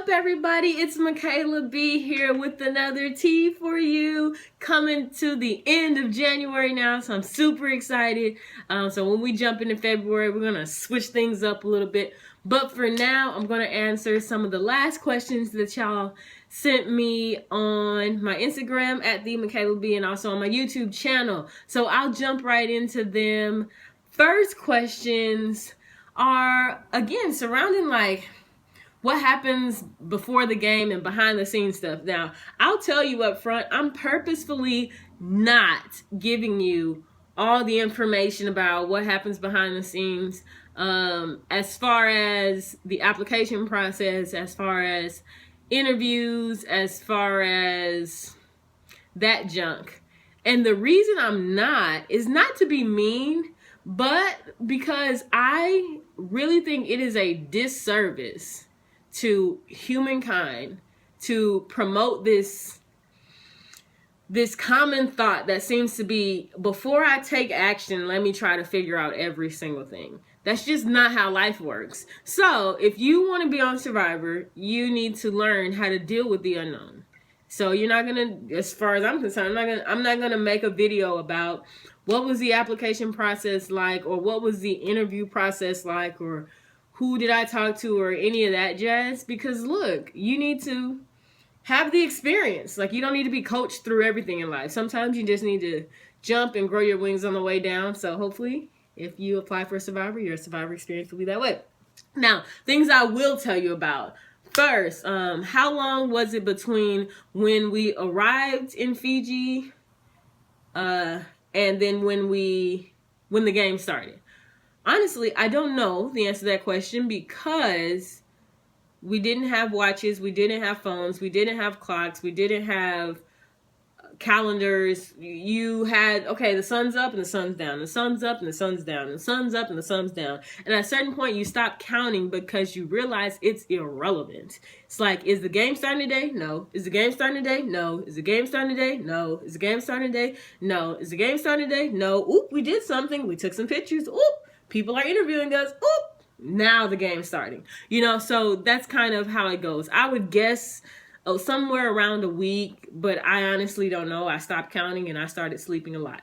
up, everybody? It's Michaela B here with another tea for you. Coming to the end of January now, so I'm super excited. So when we jump into February, we're going to switch things up a little bit. But for now, I'm going to answer some of the last questions that y'all sent me on my Instagram at the Michaela B and also on my YouTube channel. So I'll jump right into them. First questions are, again, surrounding like what happens before the game and behind the scenes stuff. Now, I'll tell you up front, I'm purposefully not giving you all the information about what happens behind the scenes, as far as the application process, as far as interviews, as far as that junk. And the reason I'm not is not to be mean, but because I really think it is a disservice to humankind to promote this common thought that seems to be, before I take action, let me try to figure out every single thing. That's just not how life works. So if you want to be on Survivor, you need to learn how to deal with the unknown. So you're not gonna, as far as I'm concerned, I'm not gonna make a video about what was the application process like, or what was the interview process like, or who did I talk to, or any of that jazz. Because look, you need to have the experience. Like, you don't need to be coached through everything in life. Sometimes you just need to jump and grow your wings on the way down. So hopefully, if you apply for Survivor, your Survivor experience will be that way. Now, things I will tell you about. First, how long was it between when we arrived in Fiji and then when the game started? Honestly, I don't know the answer to that question, because we didn't have watches, we didn't have phones, we didn't have clocks, we didn't have calendars. You had, okay, the sun's up and the sun's down, the sun's up and the sun's down, the sun's up and the sun's down. And at a certain point, you stop counting because you realize it's irrelevant. It's like, is the game starting today? No. Is the game starting today? No. Is the game starting today? No. Is the game starting today? No. Is the game starting today? No. Oop, we did something. We took some pictures. Oop, people are interviewing us. Oop, now the game's starting. So that's kind of how it goes. I would guess somewhere around a week, but I honestly don't know. I stopped counting and I started sleeping a lot.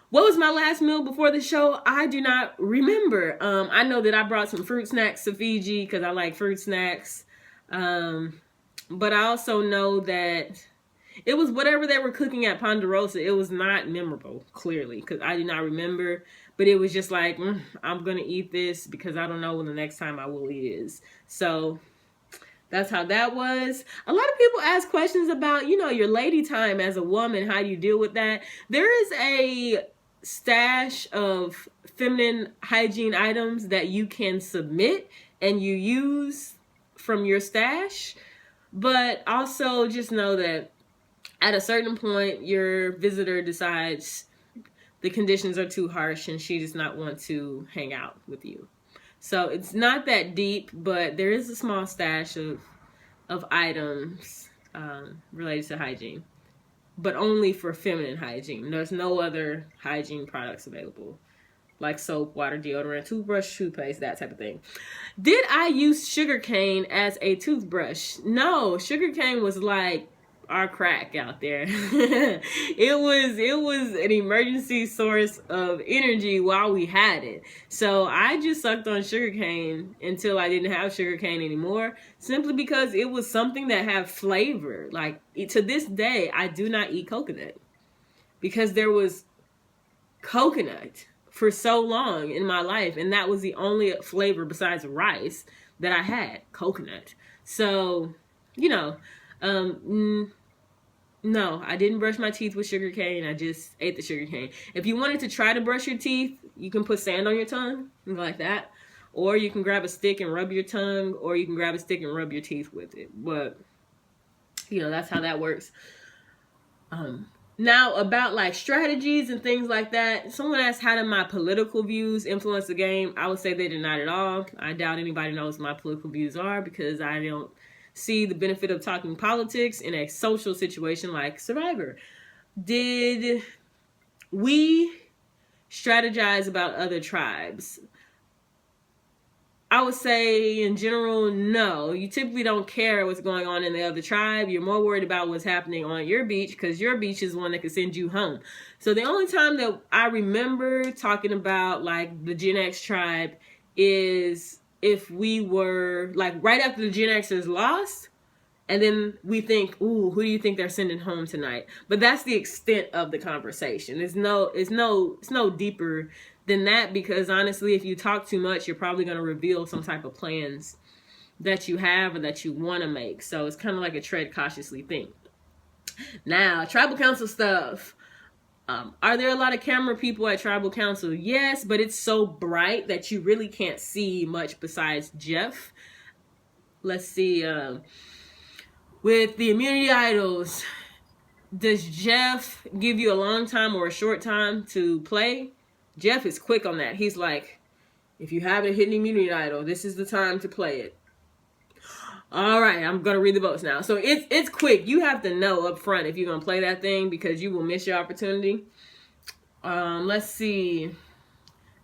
What was my last meal before the show? I do not remember. I know that I brought some fruit snacks to Fiji because I like fruit snacks. But I also know that it was whatever they were cooking at Ponderosa. It was not memorable, clearly, because I do not remember. But it was just like, I'm going to eat this because I don't know when the next time I will eat is. So that's how that was. A lot of people ask questions about, your lady time as a woman. How do you deal with that? There is a stash of feminine hygiene items that you can submit and you use from your stash. But also just know that at a certain point, your visitor decides the conditions are too harsh and she does not want to hang out with you. So it's not that deep, but there is a small stash of items related to hygiene, but only for feminine hygiene. There's no other hygiene products available, like soap, water, deodorant, toothbrush, toothpaste, that type of thing. Did I use sugarcane as a toothbrush? No, sugarcane was like our crack out there. it was an emergency source of energy while we had it. So I just sucked on sugarcane until I didn't have sugarcane anymore, simply because it was something that had flavor. Like, to this day, I do not eat coconut because there was coconut for so long in my life, and that was the only flavor besides rice that I had, coconut. So, no, I didn't brush my teeth with sugar cane. I just ate the sugar cane. If you wanted to try to brush your teeth, you can put sand on your tongue and go like that. Or you can grab a stick and rub your tongue, or you can grab a stick and rub your teeth with it. But, that's how that works. Now, about like strategies and things like that, someone asked, how did my political views influence the game? I would say they did not at all. I doubt anybody knows what my political views are, because I don't see the benefit of talking politics in a social situation like Survivor. Did we strategize about other tribes? I would say in general, no. You typically don't care what's going on in the other tribe. You're more worried about what's happening on your beach because your beach is the one that can send you home. So the only time that I remember talking about like the Gen X tribe is if we were like right after the Gen Xers lost, and then we think, ooh, who do you think they're sending home tonight? But that's the extent of the conversation. It's no deeper than that, because honestly, if you talk too much, you're probably going to reveal some type of plans that you have or that you want to make. So it's kind of like a tread cautiously thing. Now, tribal council stuff. Are there a lot of camera people at tribal council? Yes, but it's so bright that you really can't see much besides Jeff. Let's see. With the immunity idols, does Jeff give you a long time or a short time to play? Jeff is quick on that. He's like, if you haven't hit an immunity idol, this is the time to play it. All right, I'm going to read the votes now. So it's quick. You have to know up front if you're going to play that thing, because you will miss your opportunity. Let's see.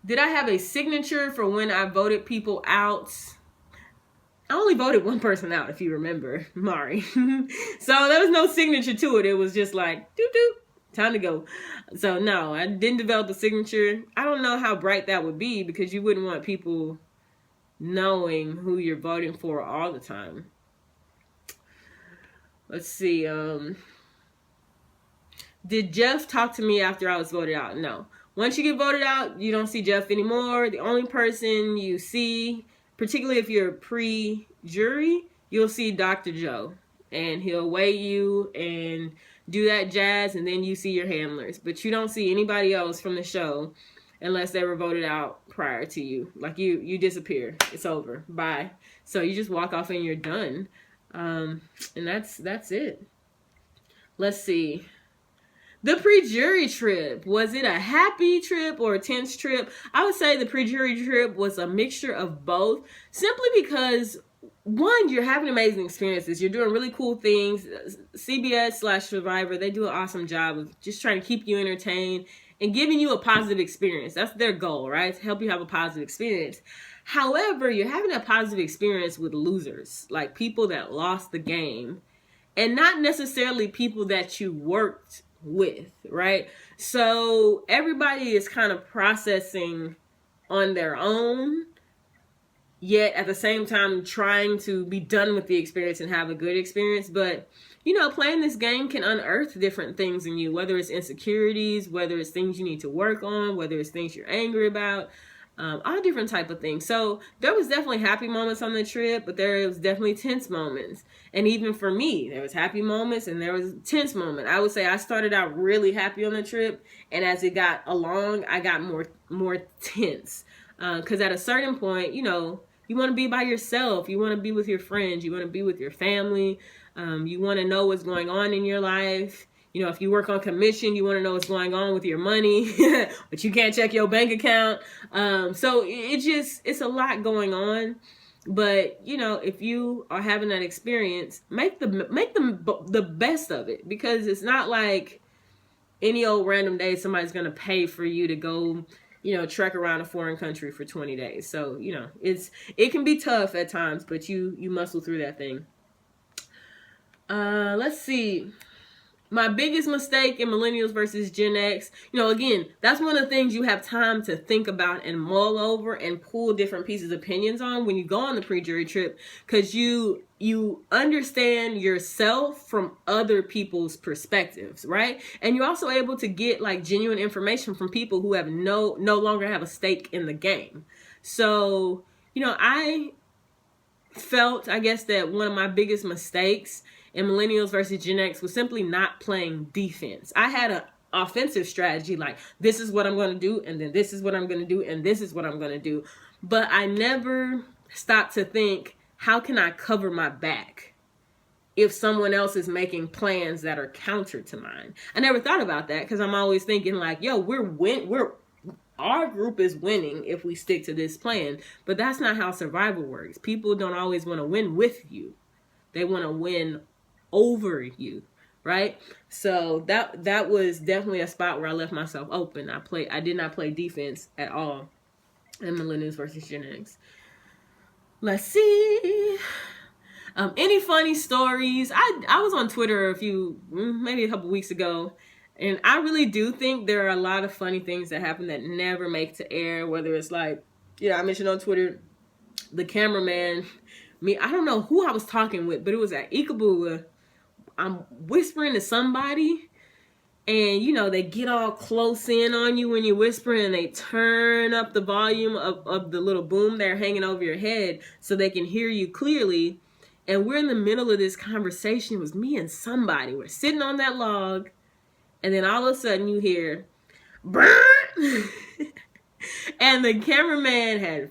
Did I have a signature for when I voted people out? I only voted one person out, if you remember, Mari. So there was no signature to it. It was just like, doop, doop, time to go. So no, I didn't develop a signature. I don't know how bright that would be, because you wouldn't want people knowing who you're voting for all the time. Let's see. Did Jeff talk to me after I was voted out? No. Once you get voted out, you don't see Jeff anymore. The only person you see, particularly if you're pre-jury, you'll see Dr. Joe. And he'll weigh you and do that jazz, and then you see your handlers. But you don't see anybody else from the show unless they were voted out prior to you. Like you disappear. It's over. Bye. So you just walk off and you're done. And that's it. Let's see. The pre-jury trip, was it a happy trip or a tense trip? I would say the pre-jury trip was a mixture of both, simply because, one, you're having amazing experiences. You're doing really cool things. CBS/Survivor, they do an awesome job of just trying to keep you entertained and giving you a positive experience. That's their goal, right? To help you have a positive experience. However, you're having a positive experience with losers, like people that lost the game, and not necessarily people that you worked with, right? So everybody is kind of processing on their own, yet at the same time trying to be done with the experience and have a good experience. But playing this game can unearth different things in you, whether it's insecurities, whether it's things you need to work on, whether it's things you're angry about, all different type of things. So there was definitely happy moments on the trip, but there was definitely tense moments. And even for me, there was happy moments and there was tense moment. I would say I started out really happy on the trip, and as it got along, I got more tense. Because at a certain point, you want to be by yourself. You want to be with your friends. You want to be with your family. You want to know what's going on in your life. If you work on commission, you want to know what's going on with your money, but you can't check your bank account. So it's a lot going on. But, if you are having that experience, make the best of it, because it's not like any old random day somebody's going to pay for you to go, trek around a foreign country for 20 days. So, it can be tough at times, but you muscle through that thing. Let's see. My biggest mistake in millennials versus Gen X, again, that's one of the things you have time to think about and mull over and pull different pieces of opinions on when you go on the pre-jury trip, because you understand yourself from other people's perspectives, right? And you're also able to get like genuine information from people who have no longer have a stake in the game. So, I felt, I guess, that one of my biggest mistakes in millennials versus Gen X was simply not playing defense. I had an offensive strategy, like this is what I'm going to do, and then this is what I'm going to do, and this is what I'm going to do. But I never stopped to think, how can I cover my back if someone else is making plans that are counter to mine? I never thought about that, because I'm always thinking like, yo, our group is winning if we stick to this plan. But that's not how survival works. People don't always want to win with you. They want to win over you, right? So that was definitely a spot where I left myself open. I did not play defense at all in millennials versus Gen X. Let's see. Any funny stories? I was on Twitter maybe a couple weeks ago, and I really do think there are a lot of funny things that happen that never make to air. Whether it's like, I mentioned on Twitter, the cameraman. I don't know who I was talking with, but it was at Ikabula. I'm whispering to somebody, and they get all close in on you when you're whispering, and they turn up the volume of the little boom they're hanging over your head so they can hear you clearly. And we're in the middle of this conversation. It was me and somebody. We're sitting on that log, and then all of a sudden you hear, burn! And the cameraman had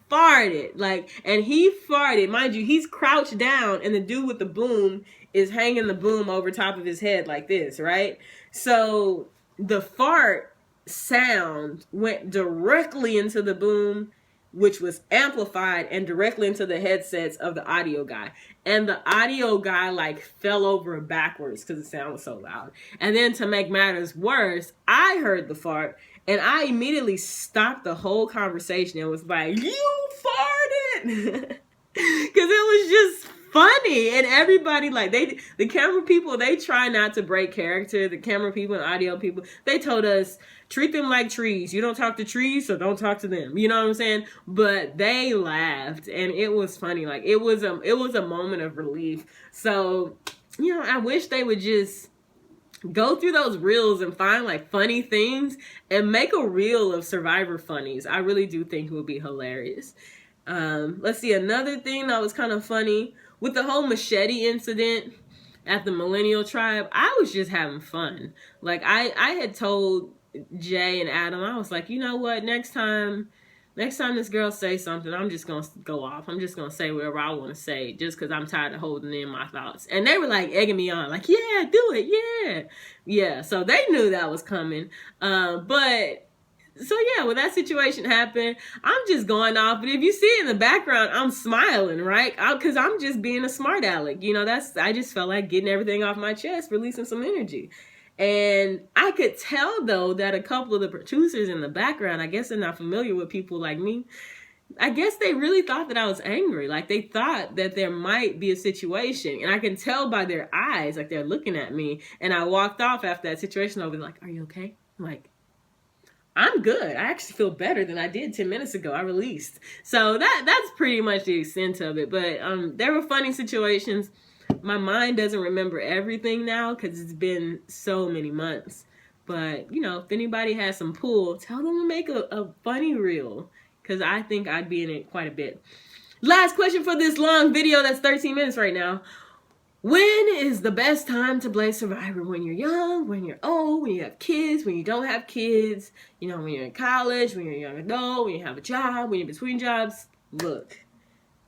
farted. And he farted. Mind you, he's crouched down, and the dude with the boom is hanging the boom over top of his head like this, right? So the fart sound went directly into the boom, which was amplified, and directly into the headsets of the audio guy. And the audio guy fell over backwards because the sound was so loud. And then to make matters worse, I heard the fart, and I immediately stopped the whole conversation and was like, "You farted!" Because it was just funny. And everybody, the camera people, they try not to break character. The camera people and audio people, they told us, treat them like trees. You don't talk to trees, so don't talk to them. You know what I'm saying? But they laughed, and it was funny. It was a moment of relief. So, I wish they would just go through those reels and find funny things and make a reel of Survivor funnies. I really do think it would be hilarious. Let's see, another thing that was kind of funny with the whole machete incident at the Millennial Tribe. I was just having fun. I had told Jay and Adam, I was like, you know what, next time this girl says something, I'm just gonna go off. I'm just gonna say whatever I want to say, just because I'm tired of holding in my thoughts. And they were egging me on, yeah, do it, yeah. So they knew that was coming. When that situation happened, I'm just going off. But if you see in the background, I'm smiling, right? Because I'm just being a smart aleck. I just felt like getting everything off my chest, releasing some energy. And I could tell, though, that a couple of the producers in the background, I guess they're not familiar with people like me, I guess they really thought that I was angry. They thought that there might be a situation. And I can tell by their eyes, they're looking at me. And I walked off after that situation over, are you okay? I'm good. I actually feel better than I did 10 minutes ago. I released. So that's pretty much the extent of it. But there were funny situations. My mind doesn't remember everything now because it's been so many months. But, if anybody has some pull, tell them to make a funny reel, because I think I'd be in it quite a bit. Last question for this long video that's 13 minutes right now. When is the best time to play Survivor? When you're young, when you're old, when you have kids, when you don't have kids, when you're in college, when you're a young adult, when you have a job, when you're between jobs. Look,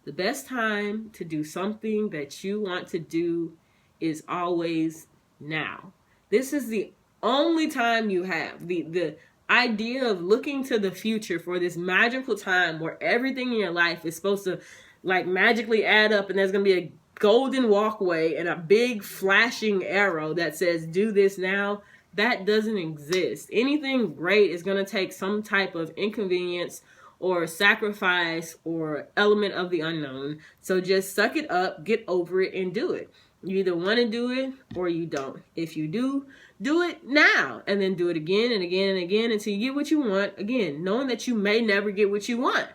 the best time to do something that you want to do is always now. This is the only time you have. The idea of looking to the future for this magical time where everything in your life is supposed to magically add up, and there's going to be a golden walkway and a big flashing arrow that says do this now, that doesn't exist. Anything great is going to take some type of inconvenience or sacrifice or element of the unknown. So just suck it up, get over it, and do it. You either want to do it or you don't. If you do it now, and then do it again and again and again until you get what you want, again, knowing that you may never get what you want.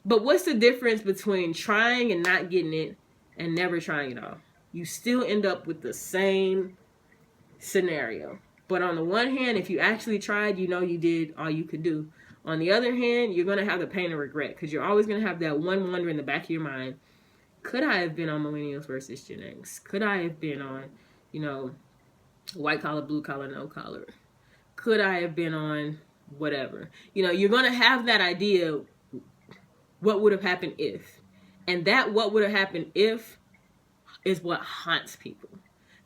But what's the difference between trying and not getting it and never trying it all? You still end up with the same scenario. But on the one hand, if you actually tried, you did all you could do. On the other hand, you're going to have the pain and regret, because you're always going to have that one wonder in the back of your mind. Could I have been on Millennials versus Gen X? Could I have been on, white collar, blue collar, no collar? Could I have been on whatever? You're going to have that idea, what would have happened if? And that what would have happened if is what haunts people.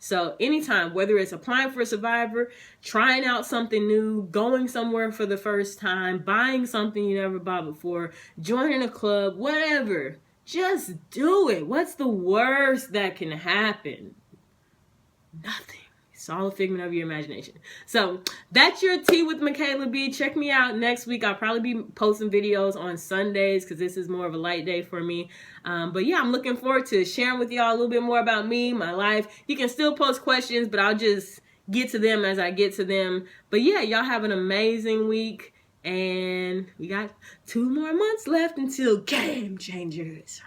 So anytime, whether it's applying for a Survivor, trying out something new, going somewhere for the first time, buying something you never bought before, joining a club, whatever, just do it. What's the worst that can happen? Nothing. It's It's all a figment of your imagination. So that's your tea with Michaela B. Check me out next week. I'll probably be posting videos on Sundays because this is more of a light day for me. But yeah, I'm looking forward to sharing with y'all a little bit more about me, my life. You can still post questions, but I'll just get to them as I get to them. But yeah, y'all have an amazing week. And we got 2 more months left until Game Changers.